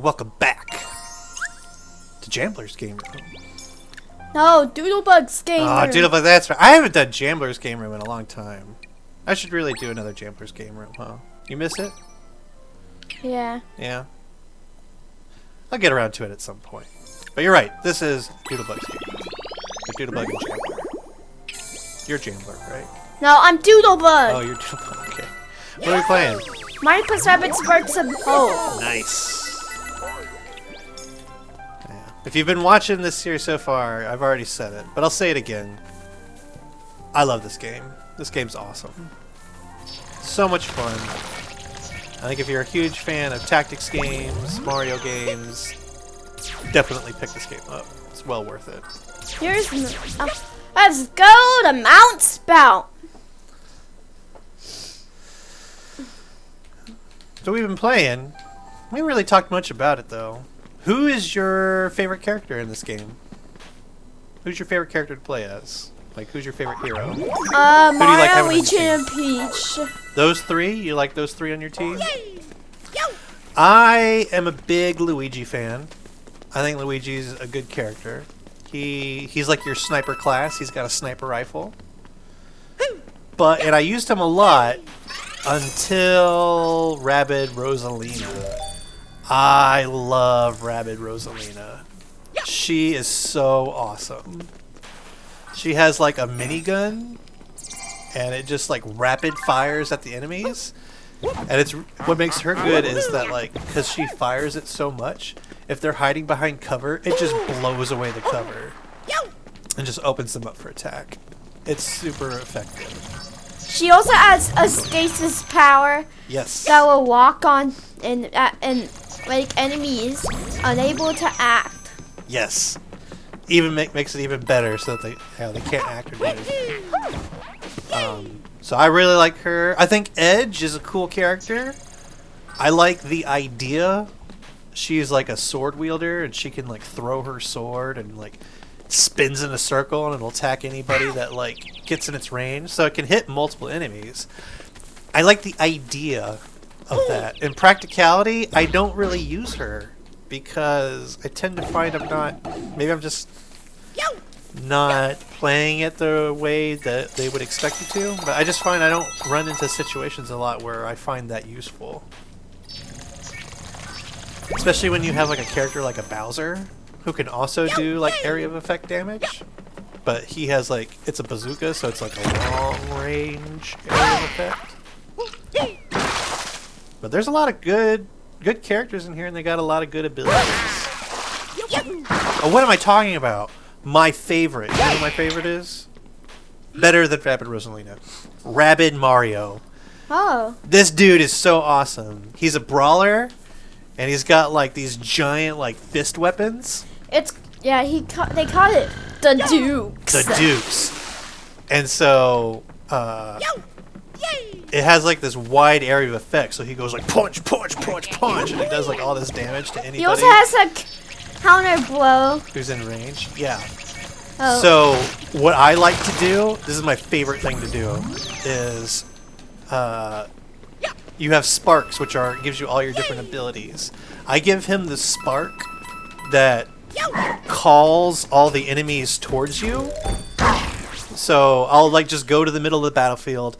Welcome back to JamBlur's Gameroom. No, Doodlebug's Gameroom. Oh, Doodlebug, that's right. I haven't done JamBlur's Gameroom in a long time. I should really do another JamBlur's Gameroom, huh? You miss it? Yeah. Yeah. I'll get around to it at some point. But you're right. This is Doodlebug's Gameroom. The Doodlebug and JamBlur. You're JamBlur, right? No, I'm Doodlebug. Oh, you're Doodlebug. Okay. What are we playing? Mario plus Rabbids Sparks of Hope. Nice. Yeah. If you've been watching this series so far, I've already said it, but I'll say it again. I love this game. This game's awesome. So much fun. I think if you're a huge fan of tactics games, Mario games, definitely pick this game up. It's well worth it. Let's go to Mount Spout. So we've been playing. We haven't really talked much about it though. Who is your favorite character in this game? Who's your favorite character to play as? Like, who's your favorite hero? Mario, Luigi, and Peach. Those three? You like those three on your team? I am a big Luigi fan. I think Luigi's a good character. He's like your sniper class. He's got a sniper rifle. And I used him a lot until Rabbid Rosalina. I love Rabbid Rosalina. She is so awesome. She has like a minigun, and it just like rapid fires at the enemies. And it's what makes her good is that, like, because she fires it so much, if they're hiding behind cover, it just blows away the cover and just opens them up for attack. It's super effective. She also has a stasis power. Yes. That will walk on and make enemies unable to act. Yes. Even makes it even better so that they can't act or do anything. So I really like her. I think Edge is a cool character. I like the idea. She's like a sword wielder, and she can like throw her sword and like spins in a circle, and it'll attack anybody that like gets in its range. So it can hit multiple enemies. I like the idea of that. In practicality, I don't really use her because I tend to find maybe I'm just not playing it the way that they would expect you to, but I just find I don't run into situations a lot where I find that useful. Especially when you have like a character like a Bowser who can also do like area of effect damage, but he has like, it's a bazooka, so it's like a long range area of effect. But there's a lot of good characters in here, and they got a lot of good abilities. Oh, what am I talking about? My favorite. You know who my favorite is? Better than Rabbid Rosalina. Rabbid Mario. Oh. This dude is so awesome. He's a brawler, and he's got like these giant like fist weapons. They call it the Dukes. The Dukes. And so it has like this wide area of effect, so he goes like punch, punch, punch, punch, and it does like all this damage to anybody. He also has a counter blow. Who's in range? Yeah. Oh. So what I like to do, this is my favorite thing to do, is you have sparks, which gives you all your different abilities. I give him the spark that calls all the enemies towards you. So I'll like just go to the middle of the battlefield,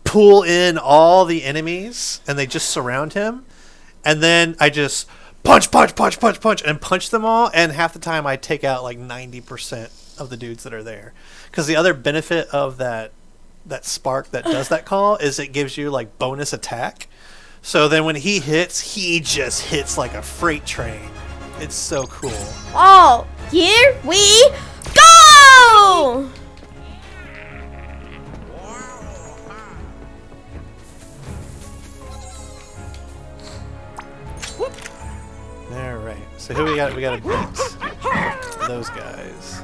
pull in all the enemies, and they just surround him, and then I just punch, punch, punch, punch, punch, and punch them all, and half the time I take out like 90% of the dudes that are there. Because the other benefit of that spark that does that call is it gives you like bonus attack. So then when he hits, he just hits like a freight train. It's so cool. Oh, here we go! Alright, so who we got? We gotta beat those guys.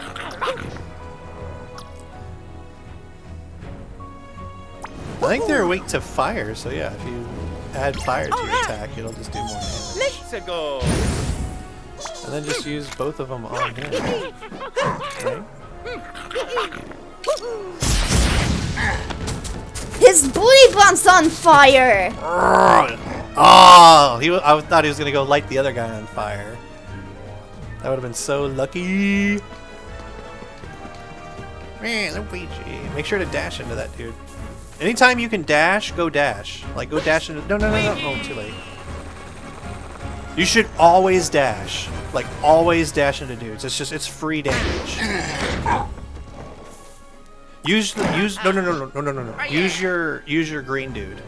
I think they're weak to fire, so yeah, if you add fire to your attack, it'll just do more damage. Let's go. And then just use both of them on him. Right? His booty bump's on fire! Oh, I thought he was gonna go light the other guy on fire. That would have been so lucky. Man, Luigi. Make sure to dash into that dude. Anytime you can dash, go dash. Like, go dash into... No. Oh, too late. You should always dash. Like, always dash into dudes. It's free damage. No. Use your green dude.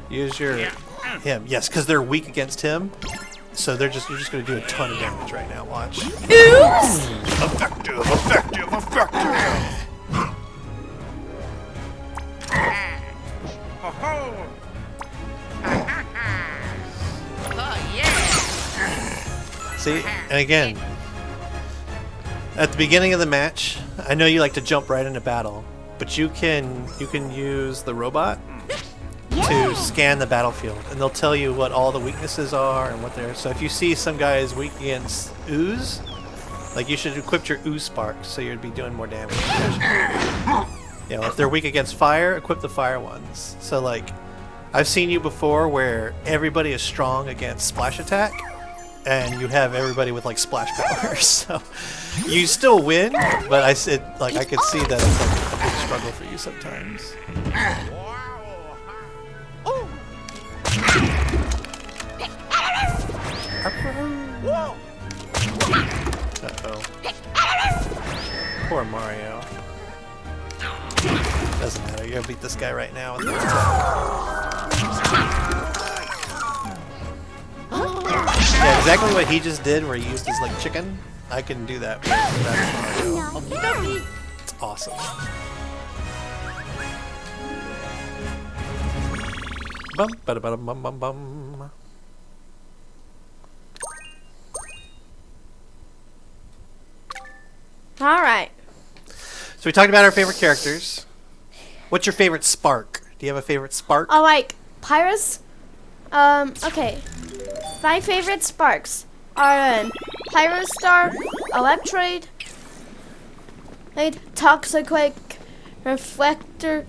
Use him. Yes, because they're weak against him. So you're just gonna do a ton of damage right now. Watch. Effective. See, and again, at the beginning of the match, I know you like to jump right into battle, but you can use the robot to scan the battlefield, and they'll tell you what all the weaknesses are and what they're. So if you see some guys weak against ooze, like you should equip your ooze sparks, so you'd be doing more damage. You know, if they're weak against fire, equip the fire ones. So like, I've seen you before where everybody is strong against splash attack, and you have everybody with like splash powers. So you still win, but I could see that it's like a big struggle for you sometimes. Uh-oh. Poor Mario. Doesn't matter, you're gonna beat this guy right now with the attack. Yeah, exactly what he just did where he used his like chicken. I can do that with Mario. It's awesome. Bum ba da ba bum bum bum. Alright. So we talked about our favorite characters. What's your favorite spark? Do you have a favorite spark? I like Pyrus. Okay. My favorite sparks are Pyrostar, Electroid, Toxiquake, Reflector,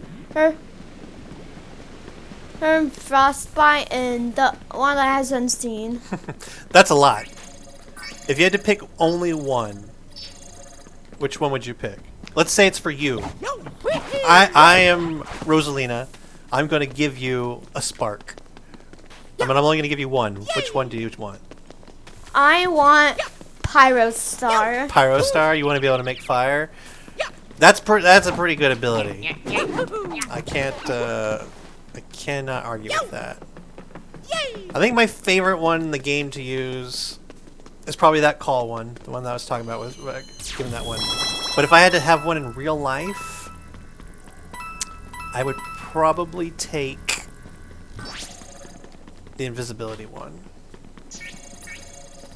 Frostbite, and the one that has Unseen. That's a lot. If you had to pick only one, which one would you pick? Let's say it's for you. I am Rosalina. I'm going to give you a spark. I'm only going to give you one. Which one do you want? I want Pyrostar. Pyrostar? You want to be able to make fire? That's a pretty good ability. I cannot argue with that. I think my favorite one in the game to use is probably that call one. The one that I was talking about was giving that one. But if I had to have one in real life, I would probably take the invisibility one.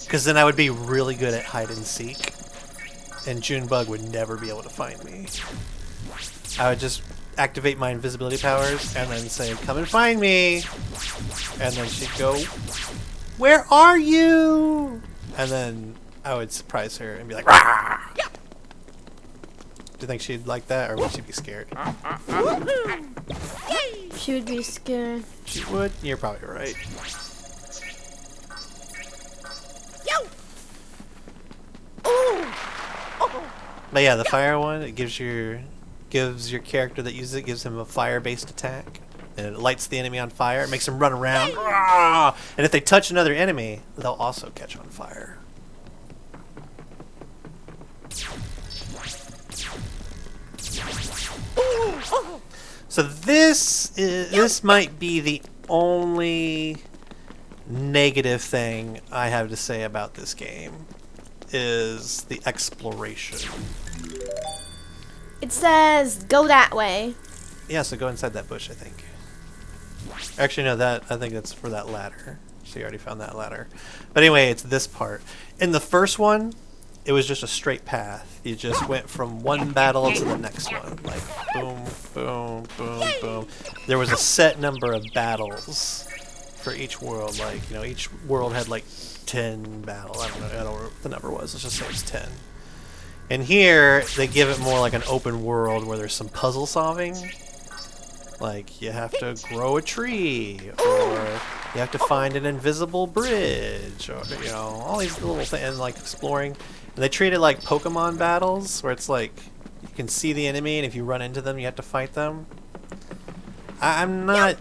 Because then I would be really good at hide and seek, and Junebug would never be able to find me. I would just activate my invisibility powers and then say, "Come and find me!" And then she'd go, "Where are you?" And then I would surprise her and be like, "Rah!" Do you think she'd like that, or would she be scared? She would be scared. She would? You're probably right. But yeah, the fire one, it gives your character that uses it, gives him a fire-based attack. And it lights the enemy on fire. It makes them run around. And if they touch another enemy, they'll also catch on fire. So this might be the only negative thing I have to say about this game, is the exploration. It says go that way. Yeah, so go inside that bush, I think. Actually, no, I think that's for that ladder. So you already found that ladder. But anyway, it's this part. In the first one, it was just a straight path. You just went from one battle to the next one. Like, boom, boom, boom, boom. There was a set number of battles for each world. Like, you know, each world had like 10 battles. I don't know what the number was. Let's just say it's 10. And here, they give it more like an open world where there's some puzzle solving. Like, you have to grow a tree, or You have to find an invisible bridge, or you know, all these little things, and like exploring. And they treat it like Pokemon battles, where it's like you can see the enemy, and if you run into them, you have to fight them. I'm not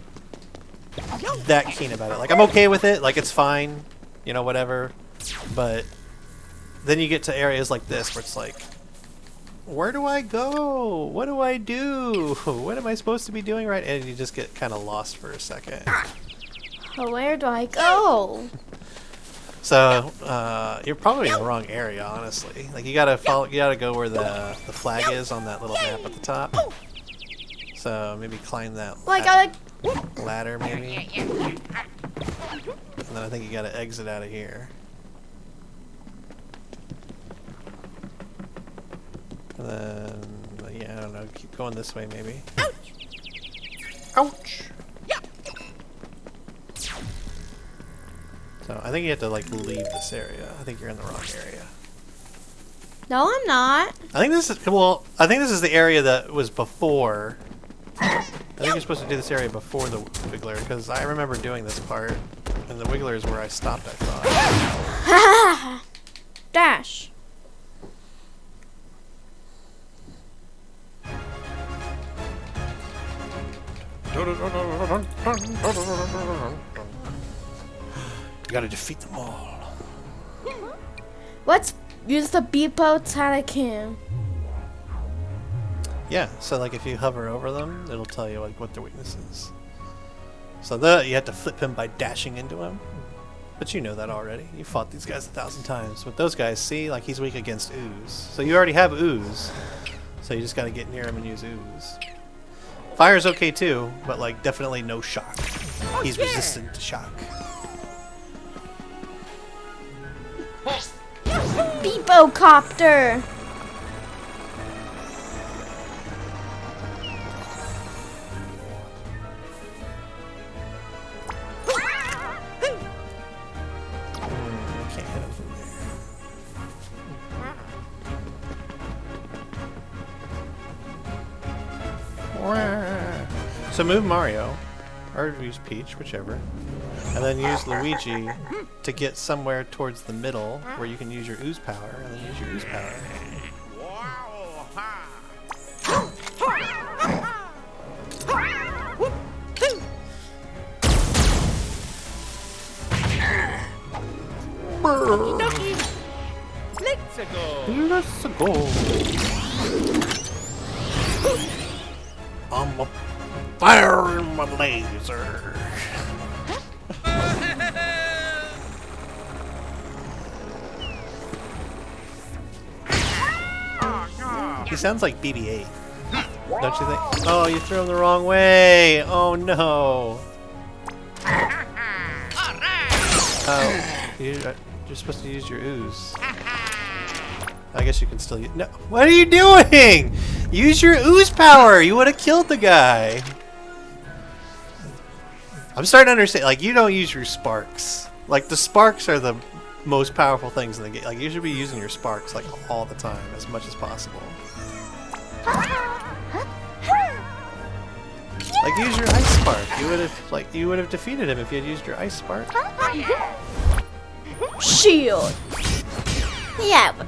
that keen about it. Like, I'm okay with it, like it's fine, you know, whatever. But then you get to areas like this, where it's like, where do I go? What do I do? What am I supposed to be doing right? And you just get kind of lost for a second. Where do I go? So you're probably in the wrong area, honestly. Like you gotta follow. You gotta go where the flag is on that little map at the top. So maybe climb that ladder, maybe. And then I think you gotta exit out of here. And then, yeah, I don't know. Keep going this way, maybe. Ouch! So I think you have to like leave this area. I think you're in the wrong area. No, I'm not. I think this is I think this is the area that was before. I think you're supposed to do this area before the Wiggler, because I remember doing this part, and the Wiggler is where I stopped. I thought. Dash. You gotta defeat them all. Let's use the Beepo Telekin. Yeah, so like if you hover over them, it'll tell you like what their weakness is. So you have to flip him by dashing into him. But you know that already. You fought these guys 1,000 times. With those guys, see, like he's weak against ooze. So you already have ooze. So you just gotta get near him and use ooze. Fire's okay too, but like definitely no shock. He's resistant to shock. Beepo Copter. Can't hit him from there. So move Mario, or use Peach, whichever, and then use Luigi to get somewhere towards the middle where you can use your ooze power, and then use your ooze power. Let's go. I'm a fire in my laser. He sounds like BB-8, don't you think? Oh, you threw him the wrong way. Oh no. Oh, you're supposed to use your ooze. I guess you can still use. No, what are you doing? Use your ooze power. You would have killed the guy. I'm starting to understand. Like, you don't use your sparks. Like, the sparks are the most powerful things in the game. Like, you should be using your sparks like all the time, as much as possible. Like, use your ice spark. You would have defeated him if you had used your ice spark. Shield. Yeah, but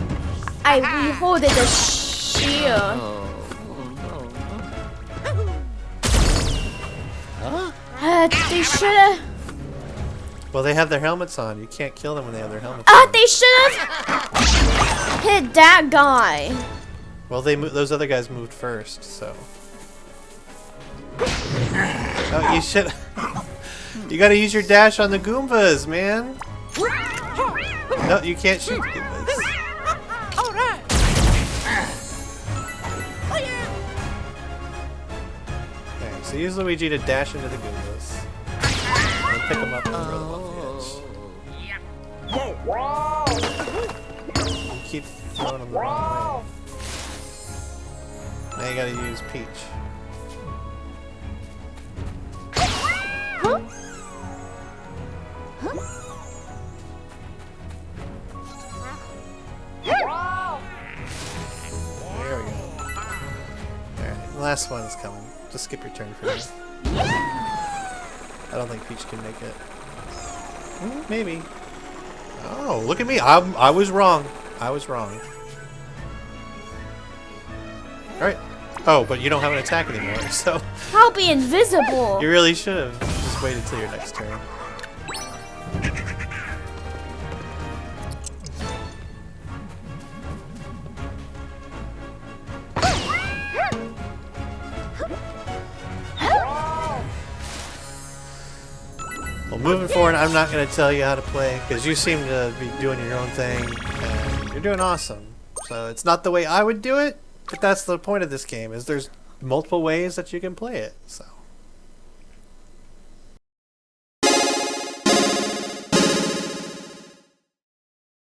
I reholded the shield. They should've. Well, they have their helmets on. You can't kill them when they have their helmets on. They should've hit that guy. Well, those other guys moved first, so. Oh, you should. You gotta use your dash on the Goombas, man. No, you can't shoot the Goombas. Okay, so use Luigi to dash into the Goombas. And pick them up and throw them off the edge. You keep throwing them the wrong way. Now you gotta use Peach. There we go. Alright, the last one is coming. Just skip your turn for now. I don't think Peach can make it. Maybe. Oh, look at me. I was wrong. I was wrong. Alright. Oh, but you don't have an attack anymore, so... I'll be invisible. You really should have just waited till your next turn. Well, moving forward, I'm not going to tell you how to play, because you seem to be doing your own thing, and you're doing awesome. So it's not the way I would do it, but that's the point of this game, is there's multiple ways that you can play it, so...